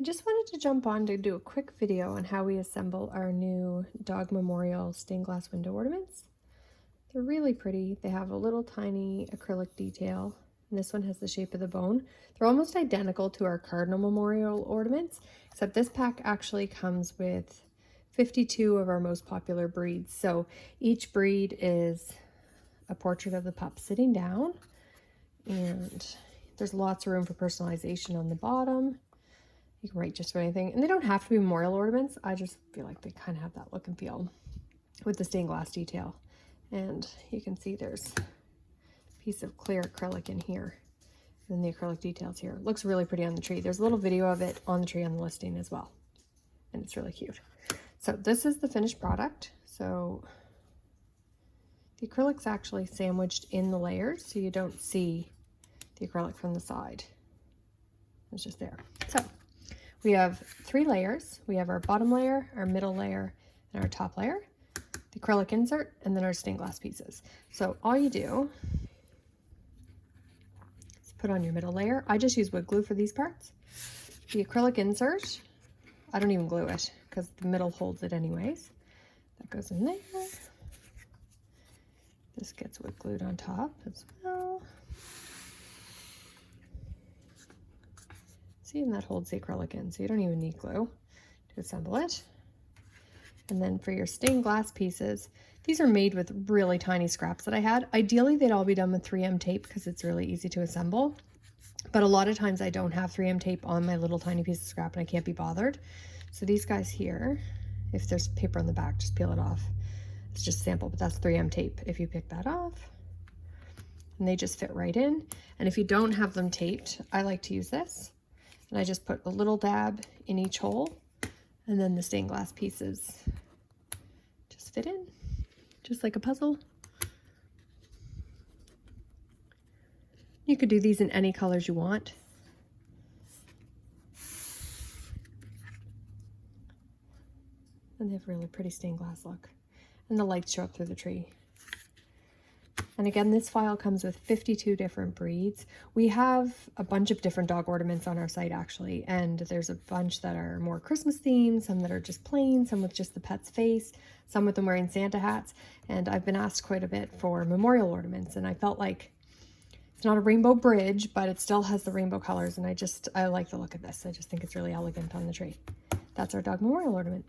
I just wanted to jump on to do a quick video on how we assemble our new dog memorial stained glass window ornaments. They're really pretty. They have a little tiny acrylic detail, and this one has the shape of the bone. They're almost identical to our cardinal memorial ornaments, except this pack actually comes with 52 of our most popular breeds. So each breed is a portrait of the pup sitting down, and there's lots of room for personalization on the bottom. You can write just about anything, and they don't have to be memorial ornaments. I just feel like they kind of have that look and feel with the stained glass detail. And you can see there's a piece of clear acrylic in here, and then the acrylic details here. It looks really pretty on the tree. There's a little video of it on the tree on the listing as well, and it's really cute. So this is the finished product. So the acrylic's actually sandwiched in the layers, so you don't see the acrylic from the side. It's just there. So we have 3 layers. We have our bottom layer, our middle layer, and our top layer, the acrylic insert, and then our stained glass pieces. So all you do is put on your middle layer. I just use wood glue for these parts. The acrylic insert, I don't even glue it because the middle holds it anyways. That goes in there. This gets wood glued on top as well. See, and that holds the acrylic in, so you don't even need glue to assemble it. And then for your stained glass pieces, these are made with really tiny scraps that I had. Ideally, they'd all be done with 3M tape because it's really easy to assemble. But a lot of times I don't have 3M tape on my little tiny piece of scrap and I can't be bothered. So these guys here, if there's paper on the back, just peel it off. It's just a sample, but that's 3M tape if you pick that off. And they just fit right in. And if you don't have them taped, I like to use this. And I just put a little dab in each hole, and then the stained glass pieces just fit in, just like a puzzle. You could do these in any colors you want. And they have really pretty stained glass look. And the lights show up through the tree. And again, this file comes with 52 different breeds. We have a bunch of different dog ornaments on our site actually, and there's a bunch that are more Christmas themed, some that are just plain, some with just the pet's face, some with them wearing Santa hats. And I've been asked quite a bit for memorial ornaments, and I felt like it's not a rainbow bridge, but it still has the rainbow colors, and I like the look of this. I just think it's really elegant on the tree. That's our dog memorial ornament.